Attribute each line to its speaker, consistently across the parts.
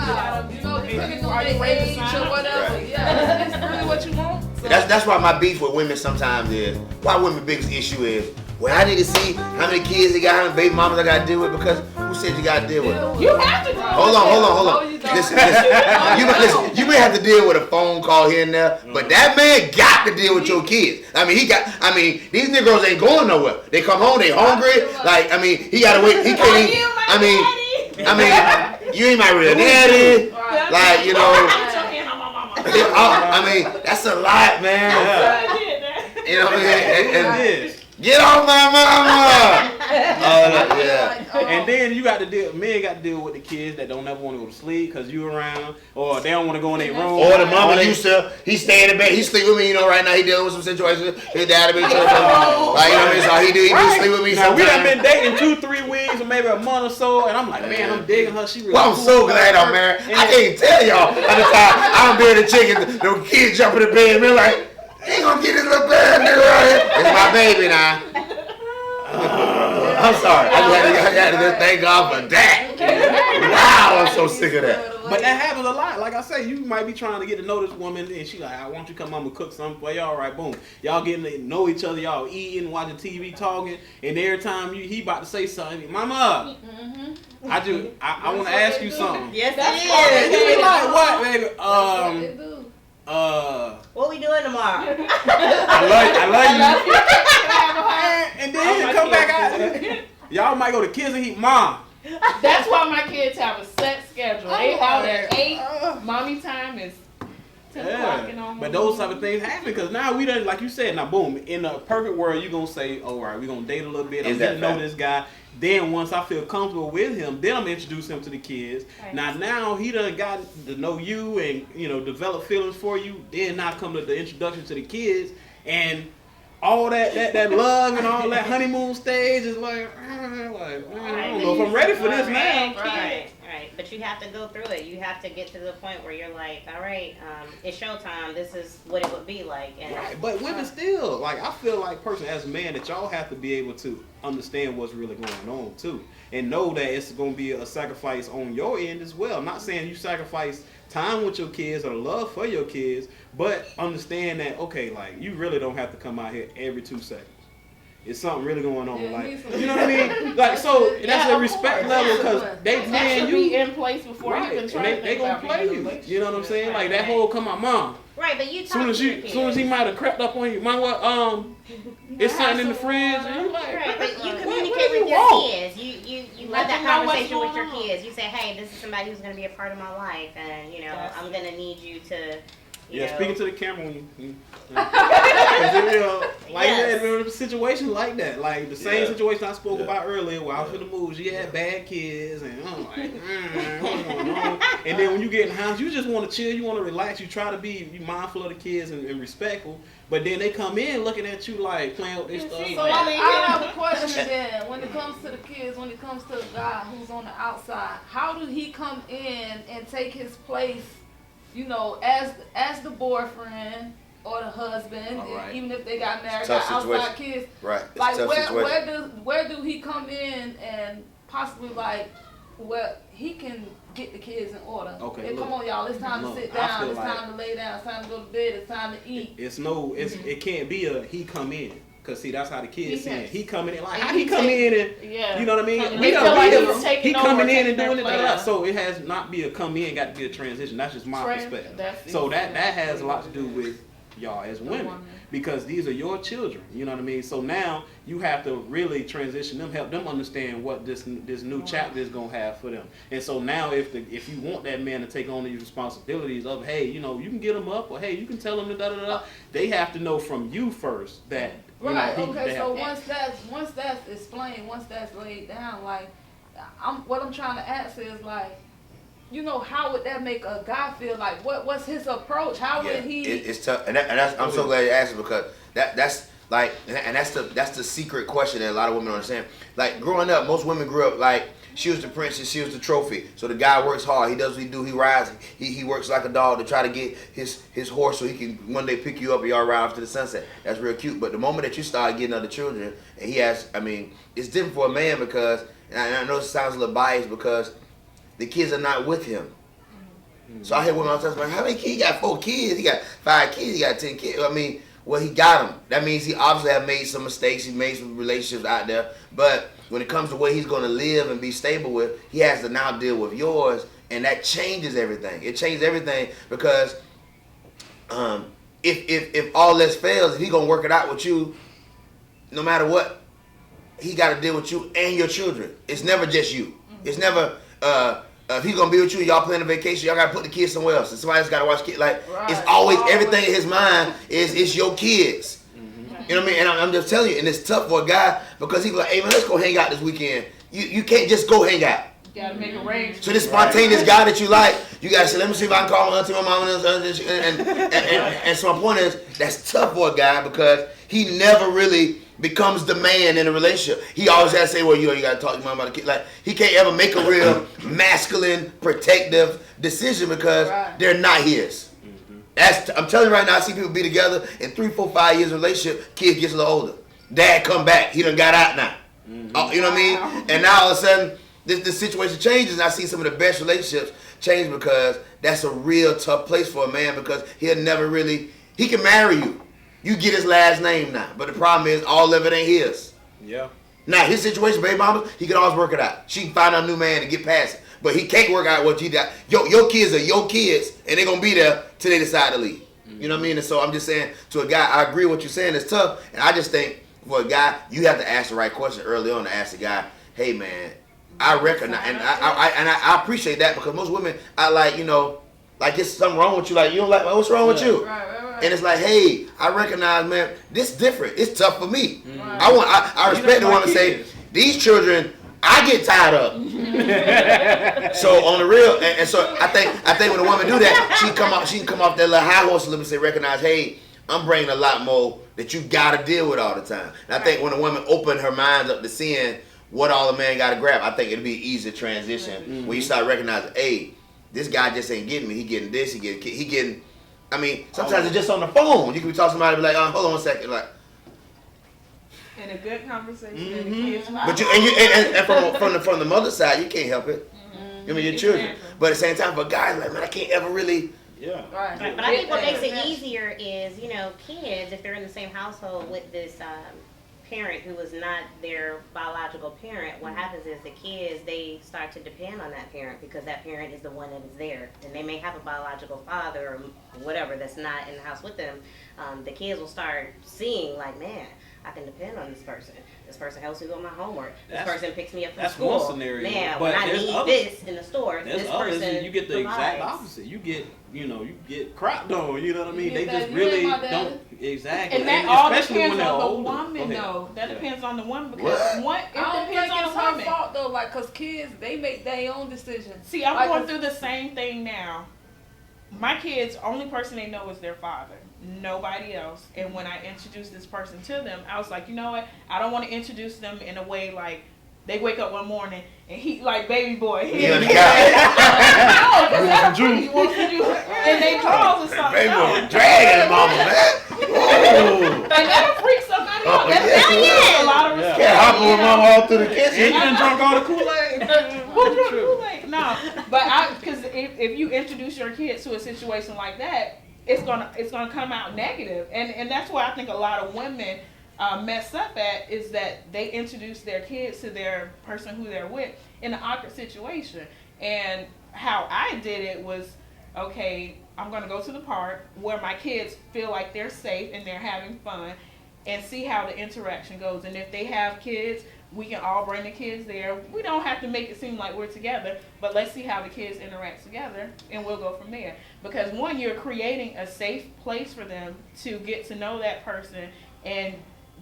Speaker 1: child. You know, depending on their age or whatever.
Speaker 2: Right.
Speaker 1: Yeah, it's really what you want. So.
Speaker 2: That's why my beef with women sometimes is, why women's biggest issue is, well, I need to see how many kids they got, how many baby mamas I got to deal with, because who said you got to deal with them?
Speaker 1: You have to deal
Speaker 2: Hold on. Listen, you may have to deal with a phone call here and there, but that man got to deal with your kids. These niggas ain't going nowhere. They come home, they hungry. Like, he got to wait. He can't eat. You ain't my real daddy. Like, you know. That's a lot, man. You know what I mean? Get off my mama!
Speaker 3: And then you got to deal. Men got to deal with the kids that don't ever want to go to sleep because you around, or they don't want to go in their room.
Speaker 2: Or the mama used to. He stay in the bed. He sleep with me. You know, right now he dealing with some situations. His dad been like, you know what I mean? So he do sleep with me.
Speaker 3: Now we done been dating 2-3 weeks or maybe a month or so, and I'm like, man, I'm digging her. She really
Speaker 2: I'm
Speaker 3: cool.
Speaker 2: so glad I'm married. I can't tell y'all. At the time, I'm being the chicken. The kids jump in the bed and be like, he ain't gonna get his little bad nigga right here. It's my baby now. I'm sorry. I had to just thank God for that. Wow, I'm so sick of that.
Speaker 3: But that happens a lot. Like I say, you might be trying to get to know this woman, and she like, I want you to come home and cook something for y'all. Right, boom. Y'all getting to know each other. Y'all eating, watching TV, talking, and every time he about to say something, Mama, I want to ask you something.
Speaker 4: Yes,
Speaker 3: And you be like, what, baby?
Speaker 4: What we doing tomorrow?
Speaker 3: I love you. And then he'll come back out. Y'all might go to Kids and Heat, Mom.
Speaker 1: That's why my kids have a set schedule. They out at 8. Mommy time is 10 o'clock and on.
Speaker 3: But those type of things happen because now we done, like you said, now boom, in a perfect world, you're going to say, all right, we're going to date a little bit. I'm getting to know this guy. Then once I feel comfortable with him, then I'm introduce him to the kids. Right. Now he done got to know you and, develop feelings for you. Then now come to the introduction to the kids and all that love and all that honeymoon stage is like, I don't know if I'm ready for this now.
Speaker 4: Right. But you have to go through it. You have to get to the point where you're like, all right, it's showtime. This is what it would be like. And
Speaker 3: right. But women still, like, I feel like, personally, as a man, that y'all have to be able to understand what's really going on, too. And know that it's going to be a sacrifice on your end as well. I'm not saying you sacrifice time with your kids or love for your kids, but understand that, okay, like, you really don't have to come out here every 2 seconds. It's something really going on, you know what I mean? Like, so that's a respect level because they playing you
Speaker 1: be in place before you can try.
Speaker 3: They gonna play you. You know what I'm saying? Like that whole come on, Mom.
Speaker 4: Right, but you talk
Speaker 3: soon as he might have crept up on you, Mom, what? It's something in the fridge, and you like.
Speaker 4: Right, but you communicate with your kids. You have that conversation with your kids. You say, hey, this is somebody who's going to be a part of my life, and I'm going to need you to.
Speaker 3: Speaking to the camera when you situations like that, like the same situation I spoke about earlier, where I was in the mood, she had bad kids, and I'm like, what's going on? And then when you get in the house, you just want to chill, you want to relax, you try to be mindful of the kids and respectful, but then they come in looking at you like playing with their stuff.
Speaker 1: So I have a question then. When it comes to the kids, when it comes to the guy who's on the outside, how does he come in and take his place? As the boyfriend or the husband, even if they got married, got outside kids.
Speaker 2: Right.
Speaker 1: Like where do he come in and possibly he can get the kids in order?
Speaker 3: Okay.
Speaker 1: Hey, come on, y'all. It's time to sit down. It's time to lay down. It's time to go to bed. It's time to eat.
Speaker 3: It can't be a he come in. Cause see, that's how the kids see it. He coming in how he come in and you know what I mean. He coming in and doing it. So it has not be a come in, got to be a transition. That's just my perspective. So that has a lot to do with y'all as women because these are your children. You know what I mean. So now you have to really transition them, help them understand what this new chapter is gonna have for them. And so now if you want that man to take on these responsibilities of hey, you can get them up or hey, you can tell them they have to know from you first that.
Speaker 1: Right. Okay. So once that's explained, once that's laid down, like, what I'm trying to ask is like, how would that make a guy feel? Like, what's his approach? How would he?
Speaker 2: It's tough, and that's, I'm so glad you asked it because that's like, and that's the secret question that a lot of women don't understand. Like growing up, most women grew up like. She was the princess, she was the trophy. So the guy works hard, he does what he do, he rides, he works like a dog to try to get his horse so he can one day pick you up and y'all ride off to the sunset. That's real cute. But the moment that you start getting other children, and it's different for a man because, and I know it sounds a little biased because the kids are not with him. So I hear women all the time like, how many kids? He got 4 kids. He got 5 kids. He got 10 kids. I mean, well, he got them. That means he obviously have made some mistakes. He made some relationships out there. But when it comes to what he's going to live and be stable with, he has to now deal with yours, and that changes everything. It changes everything because if all this fails, if he's going to work it out with you, no matter what, he got to deal with you and your children. It's never just you. It's never if he's gonna be with you, y'all planning a vacation, y'all gotta put the kids somewhere else, and somebody's gotta watch kids. Like it's always everything in his mind is your kids. You know what I mean? And I'm just telling you, and it's tough for a guy because he's like, hey man, let's go hang out this weekend. You can't just go hang out.
Speaker 1: You gotta make arrangements.
Speaker 2: So this spontaneous guy that you like, you gotta say, let me see if I can call my auntie, my mom, and so my point is, that's tough for a guy because he never really becomes the man in a relationship. He always has to say, well, you gotta talk to your mom about the kid. Like he can't ever make a real masculine, protective decision because they're not his. I'm telling you right now, I see people be together in 3, 4, 5 years of relationship, kid gets a little older. Dad come back, he done got out now. You know what I mean? And now all of a sudden, this situation changes, and I see some of the best relationships change because that's a real tough place for a man because he'll never really, he can marry you. You get his last name now, but the problem is all of it ain't his.
Speaker 3: Yeah.
Speaker 2: Now his situation, baby mama, he can always work it out. She can find a new man to get past it, but he can't work out what you got. Your kids are your kids, and they're gonna be there till they decide to leave. You know what I mean? And so I'm just saying to a guy, I agree with what you're saying. It's tough, and I just think for a guy, you have to ask the right question early on to ask the guy, hey man, I recognize, and I appreciate that because most women, I like, like it's something wrong with you. Like you don't like, what's wrong with you?
Speaker 1: Right.
Speaker 2: And it's like, hey, I recognize, man, this different. It's tough for me. I respect the woman to say, these children, I get tired of. So on the real, and so I think when a woman do that, she can come off that little high horse a little bit and say, recognize, hey, I'm bringing a lot more that you gotta deal with all the time. And I think when a woman open her mind up to seeing what all the man gotta grab, I think it'll be an easier transition when you start recognizing, hey, this guy just ain't getting me. He getting this. He getting. I mean, sometimes it's just on the phone. You can be talking to somebody and be like, hold on one second, like.
Speaker 5: In a good conversation, and the kids.
Speaker 2: But and from the mother's side, you can't help it. I mean, your children. But at the same time, for guys, like, man, I can't ever really.
Speaker 3: Yeah.
Speaker 4: Right. But I think what makes it easier is, kids, if they're in the same household with this parent who was not their biological parent, what happens is the kids, they start to depend on that parent because that parent is the one that is there. And they may have a biological father or whatever that's not in the house with them. The kids will start seeing like, man, I can depend on this person. This person helps me with my homework. This person picks me up from school.
Speaker 3: That's one scenario.
Speaker 4: Man, when I need this in the store, this person
Speaker 3: you get the
Speaker 4: provides.
Speaker 3: exact opposite. You get crapped on. You know what I mean? They just
Speaker 1: you
Speaker 3: really
Speaker 1: ain't my daddy.
Speaker 3: don't exactly.
Speaker 5: And that all
Speaker 3: especially
Speaker 5: depends
Speaker 3: when they're
Speaker 5: on the
Speaker 3: older.
Speaker 5: woman, though. That depends on the woman because
Speaker 1: I don't
Speaker 5: it
Speaker 1: think
Speaker 5: depends on
Speaker 1: it's
Speaker 5: the
Speaker 1: her
Speaker 5: woman.
Speaker 1: fault though, like, cause kids they make their own decisions.
Speaker 5: See, I'm
Speaker 1: like,
Speaker 5: going through the same thing now. My kids, only person they know is their father. Nobody else. And when I introduced this person to them, I was like, you know what? I don't want to introduce them in a way like they wake up one morning and he like baby boy. He
Speaker 2: Yeah,
Speaker 5: no, because that's what he wants to do. And they draws or something.
Speaker 2: Baby boy, dragging mama, man.
Speaker 5: And that'll freak somebody out. That's a lot of respect.
Speaker 2: Can't hop with mama all through the kitchen.
Speaker 3: You done drunk all the Kool-Aid?
Speaker 5: Who drunk Kool-Aid? No, but because if you introduce your kids to a situation like that, it's gonna come out negative, and that's where I think a lot of women mess up at is that they introduce their kids to their person who they're with in an awkward situation. And how I did it was, okay, I'm gonna go to the park where my kids feel like they're safe and they're having fun, and see how the interaction goes. And if they have kids, we can all bring the kids there. We don't have to make it seem like we're together, but let's see how the kids interact together, and we'll go from there. Because one, you're creating a safe place for them to get to know that person, and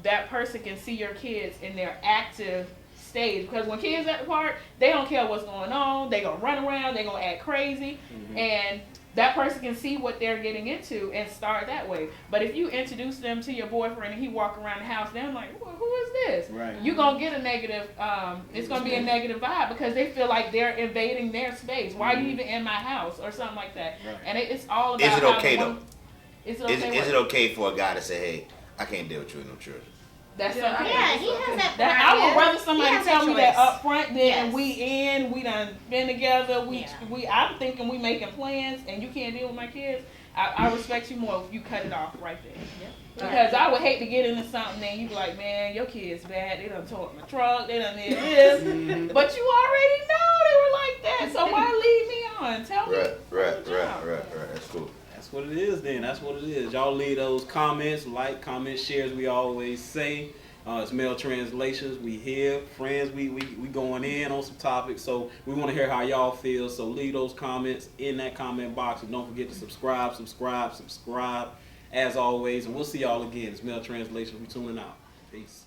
Speaker 5: that person can see your kids in their active stage. Because when kids at the park, they don't care what's going on. They're going to run around. They're going to act crazy. And that person can see what they're getting into and start that way. But if you introduce them to your boyfriend and he walk around the house, they're like, well, who is this?
Speaker 3: Right.
Speaker 5: You're going to get a negative, it's going to be a negative vibe because they feel like they're invading their space. Why are you even in my house? Or something like that.
Speaker 3: Right.
Speaker 5: And it's all about
Speaker 2: Is it okay though?
Speaker 5: Is it okay?
Speaker 2: Is it okay for a guy to say, hey, I can't deal with you and no children?
Speaker 5: That's okay.
Speaker 4: Yeah, he has that.
Speaker 5: I would rather somebody tell me that up front than we done been together. I'm thinking we making plans, and you can't deal with my kids. I respect you more if you cut it off right there. Yep. Because I would hate to get into something and you be like, man, your kid's bad. They done tore up my truck. They done did this. But you already know they were like that. So why lead me on? Tell me.
Speaker 2: Right. That's cool.
Speaker 3: That's what it is then. That's what it is. Y'all leave those comments, like, comments, shares, we always say. It's Male Translations. We here. Friends, we going in on some topics. So we want to hear how y'all feel. So leave those comments in that comment box. And don't forget to subscribe. As always. And we'll see y'all again. It's Male Translations. We tuning out. Peace.